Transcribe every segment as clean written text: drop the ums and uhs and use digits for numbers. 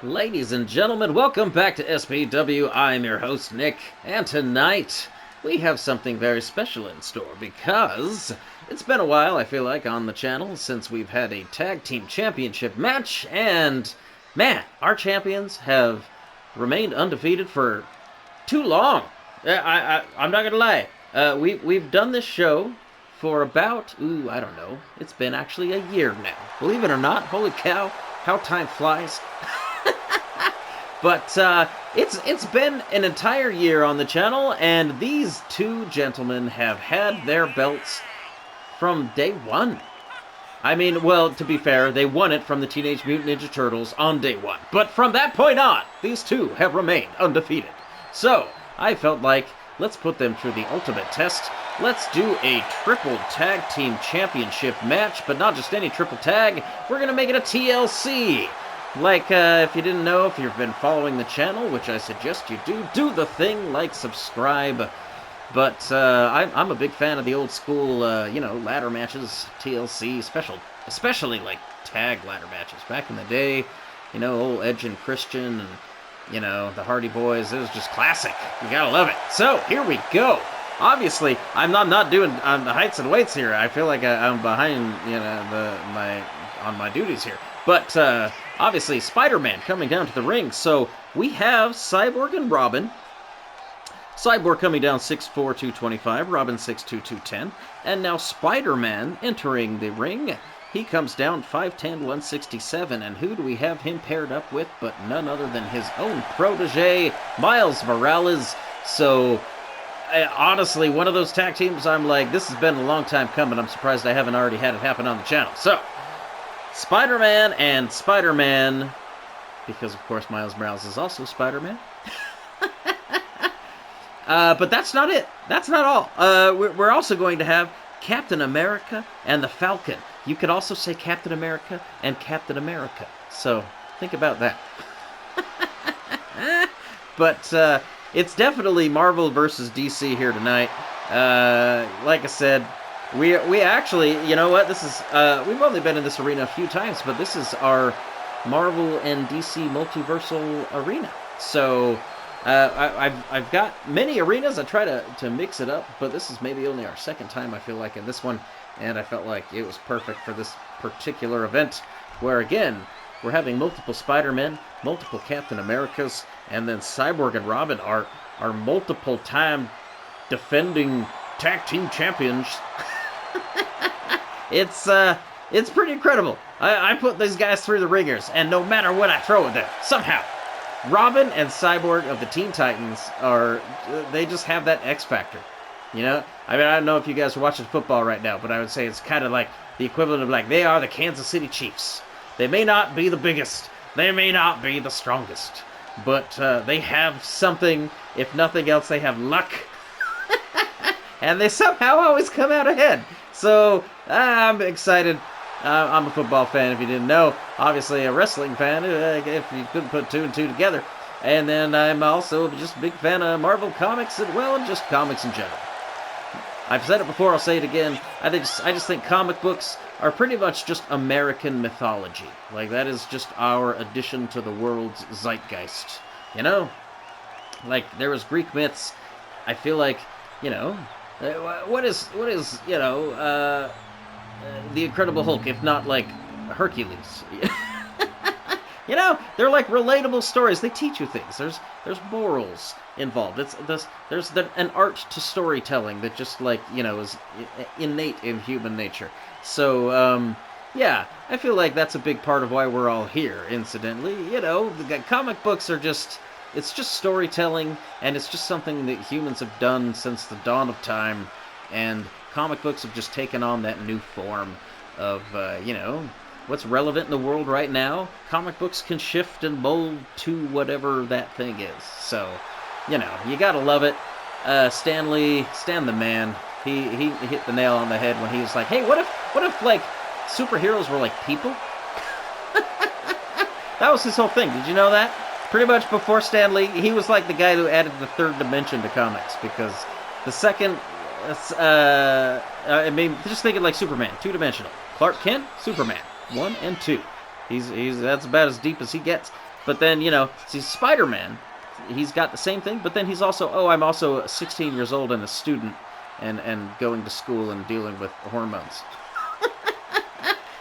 Ladies and gentlemen, welcome back to SPW. I'm your host, Nick, and tonight we have something very special in store because it's been a while, I feel like, on the channel since we've had a tag team championship match, and man, our champions have remained undefeated for too long. I'm not gonna lie. We've done this show for about, I don't know, it's been actually a year now. Believe it or not, holy cow, how time flies. But it's been an entire year on the channel, and these two gentlemen have had their belts from day one. I mean, well, to be fair, they won it from the Teenage Mutant Ninja Turtles on day one. But from that point on, these two have remained undefeated. So, I felt like, let's put them through the ultimate test. Let's do a triple tag team championship match, but not just any triple tag. We're going to make it a TLC. Like, if you didn't know, if you've been following the channel, which I suggest you do the thing, like, subscribe. But I'm a big fan of the old school, ladder matches, TLC, especially, like, tag ladder matches. Back in the day, old Edge and Christian and, the Hardy Boys, it was just classic. You gotta love it. So, here we go. Obviously, I'm not doing the heights and weights here. I feel like I'm behind, on my duties here. But, obviously, Spider-Man coming down to the ring. So, we have Cyborg and Robin. Cyborg coming down 6'4", 225. Robin 6'2", 210. And now Spider-Man entering the ring. He comes down 5'10", 167. And who do we have him paired up with but none other than his own protege, Miles Morales. So, honestly, one of those tag teams, I'm like, this has been a long time coming. I'm surprised I haven't already had it happen on the channel. So, Spider-Man and Spider-Man, because of course Miles Morales is also Spider-Man. But that's not it. That's not all. We're also going to have Captain America and the Falcon. You could also say Captain America and Captain America. So think about that. But it's definitely Marvel versus DC here tonight. Like I said, we actually, you know what, this is, we've only been in this arena a few times, but this is our Marvel and DC multiversal arena. So, I've got many arenas. I try to mix it up, but this is maybe only our second time, I feel like, in this one, and I felt like it was perfect for this particular event, where, again, we're having multiple Spider-Men, multiple Captain Americas, and then Cyborg and Robin are multiple-time defending tag team champions. It's pretty incredible. I put these guys through the ringers, and no matter what I throw at them, somehow, Robin and Cyborg of the Teen Titans they just have that X factor. I mean, I don't know if you guys are watching football right now, but I would say it's kind of like the equivalent of, like, they are the Kansas City Chiefs. They may not be the biggest, they may not be the strongest, but they have something. If nothing else, they have luck. And they somehow always come out ahead. So, I'm excited. I'm a football fan, if you didn't know. Obviously, a wrestling fan, if you couldn't put two and two together. And then I'm also just a big fan of Marvel comics, and, well, just comics in general. I've said it before, I'll say it again. I just think comic books are pretty much just American mythology. Like, that is just our addition to the world's zeitgeist. Like, there was Greek myths. I feel like, what is the Incredible Hulk, if not, like, Hercules? They're like relatable stories. They teach you things. There's morals involved. There's an art to storytelling that just, like, is innate in human nature. So, yeah, I feel like that's a big part of why we're all here, incidentally. The comic books are just, it's just storytelling, and it's just something that humans have done since the dawn of time, and comic books have just taken on that new form of, what's relevant in the world right now. Comic books can shift and mold to whatever that thing is. So, you gotta love it. Stan the man, he hit the nail on the head when he was like, hey, what if like, superheroes were like people? That was his whole thing. Did you know that? Pretty much before Stan Lee, he was like the guy who added the third dimension to comics, because the second, I mean, just think of like Superman, two-dimensional. Clark Kent, Superman, 1 and 2. He's that's about as deep as he gets. But then, you know, see, Spider-Man, he's got the same thing, but then he's also, I'm also 16 years old and a student and going to school and dealing with hormones.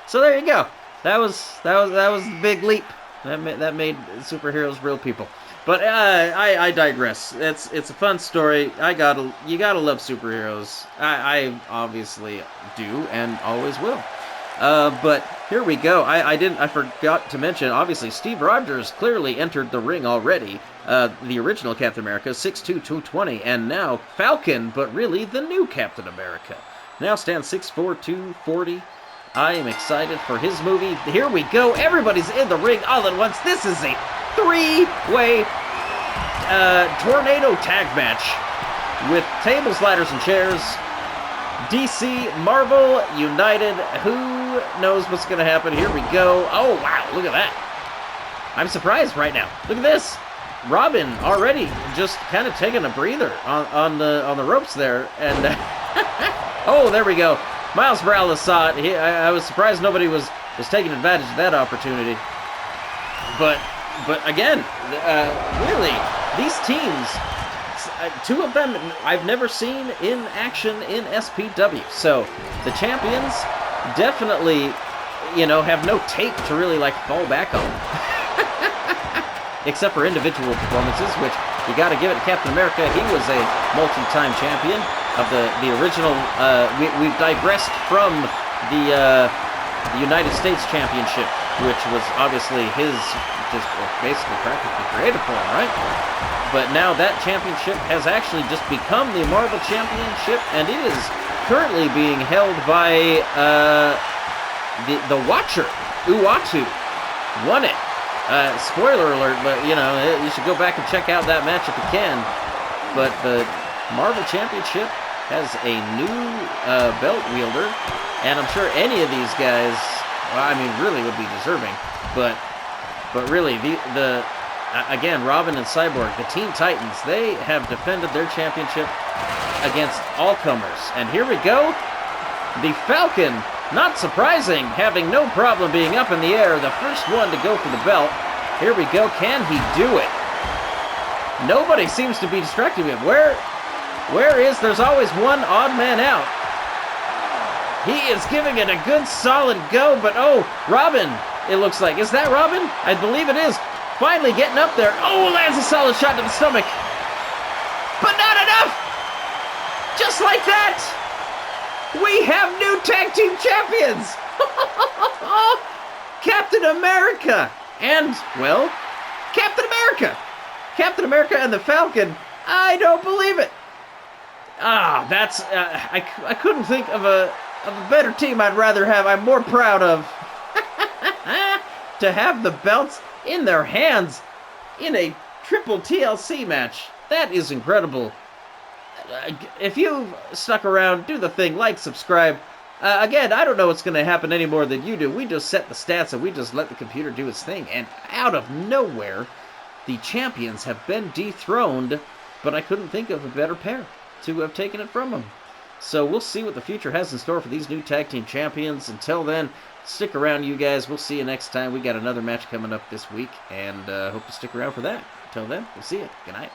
So there you go. That was the big leap. That made superheroes real people. But I digress. It's a fun story. You gotta love superheroes. I obviously do and always will. But here we go. I forgot to mention, obviously, Steve Rogers clearly entered the ring already. The original Captain America, 6'2", 220, and now Falcon, but really the new Captain America. Now stands 6'4", 240. I am excited for his movie. Here we go. Everybody's in the ring all at once. This is a three-way tornado tag match with tables, ladders, and chairs. DC, Marvel, United. Who knows what's going to happen? Here we go. Oh, wow. Look at that. I'm surprised right now. Look at this. Robin already just kind of taking a breather on the ropes there. And oh, there we go. Miles Morales saw it. I was surprised nobody was taking advantage of that opportunity. But again, really, these teams, two of them I've never seen in action in SPW. So the champions definitely, you know, have no tape to really like fall back on. Except for individual performances, which you got to give it to Captain America. He was a multi-time champion of the original. We've digressed from the United States Championship, which was obviously his, just basically practically created for him, right? But now that championship has actually just become the Marvel Championship, and it is currently being held by the Watcher, Uatu, won it. Spoiler alert, but, you know, you should go back and check out that match if you can. But the Marvel Championship has a new belt wielder, and I'm sure any of these guys, well, I mean, really would be deserving. But really, again, Robin and Cyborg, the Teen Titans, they have defended their championship against all comers. And here we go. The Falcon, not surprising, having no problem being up in the air, the first one to go for the belt. Here we go. Can he do it? Nobody seems to be distracting him. There's always one odd man out. He is giving it a good solid go, but oh, Robin, it looks like. Is that Robin? I believe it is. Finally getting up there. Oh, lands a solid shot to the stomach. But not enough! Just like that! We have new tag team champions! Captain America! And, well, Captain America! Captain America and the Falcon. I don't believe it. That's, I couldn't think of a better team I'm more proud of. To have the belts in their hands in a triple TLC match. That is incredible. If you've stuck around, do the thing, like, subscribe. Again, I don't know what's going to happen any more than you do. We just set the stats and we just let the computer do its thing. And out of nowhere, the champions have been dethroned, but I couldn't think of a better pair to have taken it from them. So we'll see what the future has in store for these new tag team champions. Until then, stick around, you guys. We'll see you next time. We got another match coming up this week, and hope to stick around for that. Until then, we'll see you. Good night.